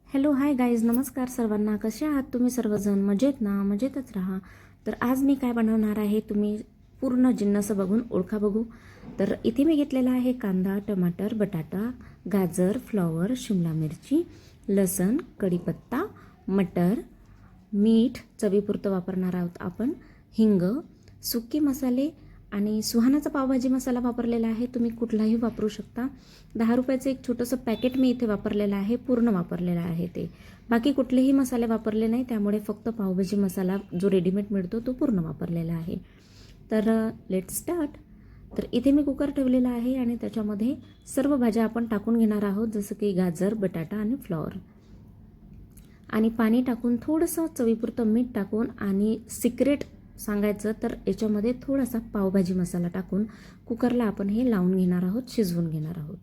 Hello hi guys, नमस्कार सर्वांना. कसे आहात तुम्ही सर्वजण? मजेत ना? मजेतच राहा. तर आज मी काय बनवणार आहे तुम्ही पूर्ण जिन्नस बघून ओळखा बघू. तर इथे मी घेतलेला आहे कांदा, टमाटर, बटाटा, गाजर, फ्लॉवर, शिमला मिरची, लसण, कढीपत्ता, मटर, मीठ चवीपुरतं वापरणार आहोत आपण, हिंग, सुके मसाले आणि सुहानाचा पावभाजी मसाला वापरलेला आहे. तुम्ही कुठलाही वापरू शकता. 10 रुपयाचं एक छोटंसं पॅकेट मी इथे वापरलेलं आहे, पूर्ण वापरलेलं आहे ते. बाकी कुठलेही मसाले वापरले नाही, त्यामुळे फक्त पावभाजी मसाला जो रेडीमेड मिळतो तो पूर्ण वापरलेला आहे. तर लेट्स स्टार्ट. तर इथे मी कुकर ठेवलेला आहे आणि त्याच्यामध्ये सर्व भाज्या आपण टाकून घेणार आहोत, जसं की गाजर, बटाटा आणि फ्लॉवर. आणि पाणी टाकून थोडंसं चवीपुरतं मीठ टाकून आणि सिक्रेट सांगायचं तर याच्यामध्ये थोडासा पावभाजी मसाला टाकून कुकरला आपण हे लावून घेणार आहोत, शिजवून घेणार आहोत.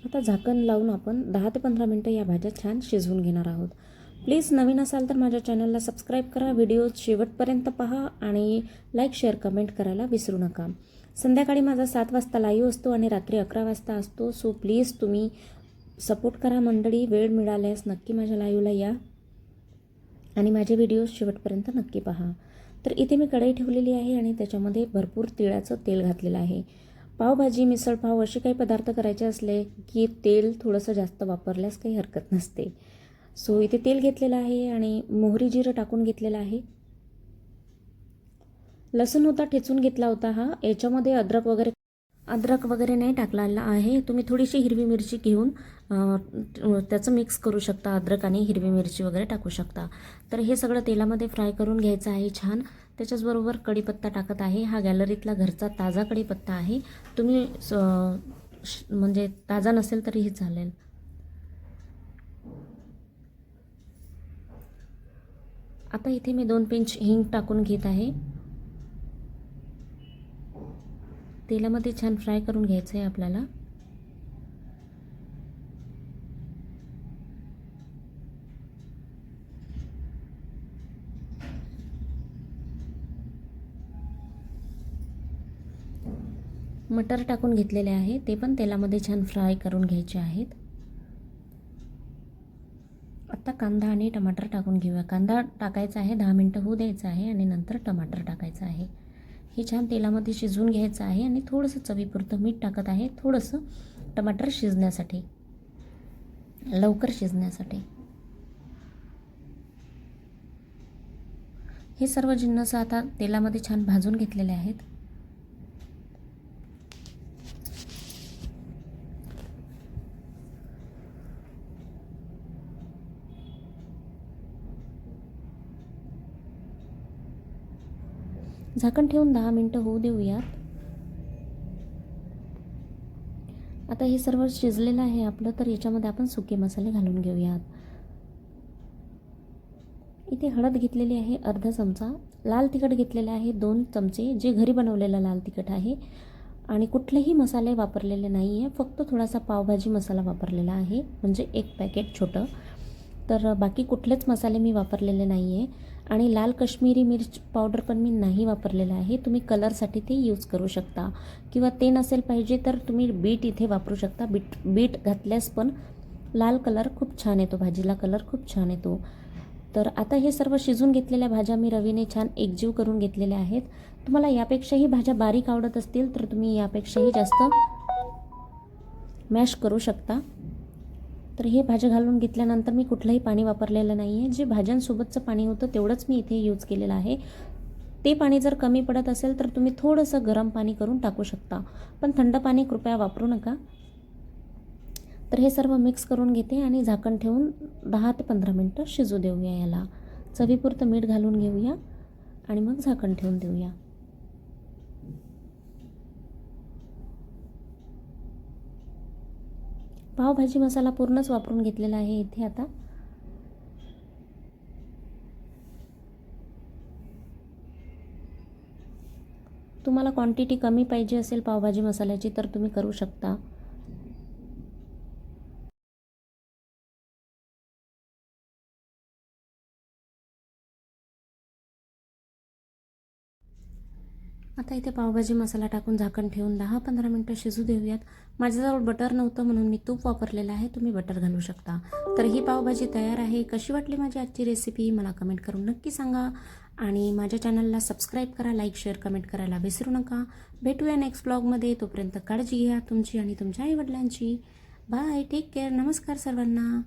आता झाकण लावून आपण 10 ते 15 मिनटं या भाज्या छान शिजवून घेणार आहोत. प्लीज नवीन असाल तर माझ्या चॅनलला सबस्क्राईब करा, व्हिडिओ शेवटपर्यंत पहा आणि लाईक, शेअर, कमेंट करायला विसरू नका. संध्याकाळी माझा 7 वाजता लाईव्ह असतो आणि रात्री 11 वाजता असतो. सो प्लीज तुम्ही सपोर्ट करा मंडळी. वेळ मिळाल्यास नक्की माझ्या लाईव्हला या आणि माझे व्हिडिओ शेवटपर्यंत नक्की पहा. तर इथे मी कढई ठेवलेली आहे आणि त्याच्यामध्ये भरपूर तिळाचं तेल घातलेलं आहे. पावभाजी, मिसळपाव असे काही पदार्थ करायचे असले की तेल थोडंसं जास्त वापरल्यास काही हरकत नसते. सो इथे तेल घेतलेलं आहे आणि मोहरी, जिरं टाकून घेतलेलं आहे. लसूण होता, ठेचून घेतला होता हा. याच्यामध्ये अद्रक वगैरे नाही टाकलेला आहे. तुम्ही थोडीशी हिरवी मिरची घेऊन त्याचं मिक्स करू शकता. अद्रक आणि हिरवी मिरची वगैरे टाकू शकता. तर हे सगळं तेलामध्ये फ्राय करून घ्यायचं आहे छान. त्याच्याचबरोबर कढीपत्ता टाकत आहे. हा गॅलरीतला घरचा ताजा कढीपत्ता आहे. तुम्ही म्हणजे ताजा नसेल तरीही चालेल. आता इथे मी 2 पिंच हिंग टाकून घेत आहे. तेलामध्ये छान फ्राय करून घ्यायचं आहे आपल्याला. मटर टाकून घेतलेले आहे, ते पण तेलामध्ये छान फ्राय करून घ्यायचे आहेत. आता कांदा आणि टमाटर टाकून घेऊया. कांदा टाकायचा आहे, 10 मिनटं होऊ द्यायचं आहे आणि नंतर टमाटर टाकायचं आहे. हे छान तेलामध्ये शिजवून घ्यायचं आहे आणि थोडंसं चवीपुरतं मीठ टाकत आहे, थोडंसं टमाटर शिजण्यासाठी, लवकर शिजण्यासाठी. हे सर्व जिन्नस आता तेलामध्ये छान भाजून घेतलेले आहेत. झाकण ठेवून 10 मिनटं होऊ देऊयात. आता हे सर्व शिजलेलं आहे आपलं, तर याच्यामध्ये आपण सुके मसाले घालून घेऊयात. इथे हळद घेतलेली आहे अर्धा चमचा, लाल तिखट घेतलेले आहे 2 चमचे, जे घरी बनवलेलं लाल तिखट आहे. आणि कुठलेही मसाले वापरलेले नाही आहे, फक्त थोडासा पावभाजी मसाला वापरलेला आहे, म्हणजे 1 पॅकेट छोटं. तर बाकी कुठलेच मसाले मी वापरलेले नाही आहे. आणि लाल कश्मीरी मिर्च पावडर पण मी नाही वापरलेलं आहे. तुम्ही कलरसाठी ते यूज करू शकता, किंवा ते नसेल पाहिजे तर तुम्ही बीट इथे वापरू शकता. बीट घातल्यास पण लाल कलर खूप छान येतो, भाजीला कलर खूप छान येतो. तर आता हे सर्व शिजून घेतलेल्या भाज्या मी रवीने छान एकजीव करून घेतलेल्या आहेत. तुम्हाला यापेक्षाही भाज्या बारीक आवडत असतील तर तुम्ही यापेक्षाही जास्त मॅश करू शकता. तर हे भाज्या घालून घेतल्यानंतर मी कुठलंही पाणी वापरलेलं नाही आहे. जे भाज्यांसोबतचं पाणी होतं तेवढंच मी इथे यूज केलेलं आहे. ते पाणी जर कमी पडत असेल तर तुम्ही थोडंसं गरम पाणी करून टाकू शकता, पण थंड पाणी कृपया वापरू नका. तर हे सर्व मिक्स करून घेते आणि झाकण ठेवून 10 ते 15 मिनटं शिजू देऊया याला. चवीपुरतं मीठ घालून घेऊया आणि मग झाकण ठेवून देऊया. पावभाजी मसाला पूर्णच वापरून घेतलेला आहे इथे आता. तुम्हाला क्वांटिटी कमी पाहिजे असेल पावभाजी मसाल्याची तर तुम्ही करू शकता. आता इथे पावभाजी मसाला टाकून झाकण ठेवून 10-15 मिनटं शिजू देऊयात. माझ्याजवळ बटर नव्हतं म्हणून मी तूप वापरलेलं आहे, तुम्ही बटर घालू शकता. तर ही पावभाजी तयार आहे. कशी वाटली माझी आजची रेसिपी मला कमेंट करून नक्की सांगा आणि माझ्या चॅनलला सबस्क्राईब करा, लाईक, शेअर, कमेंट करायला विसरू नका. भेटूया नेक्स्ट ब्लॉगमध्ये. तोपर्यंत काळजी घ्या तुमची आणि तुमच्या आईवडिलांची. Bye, take care. नमस्कार सर्वांना.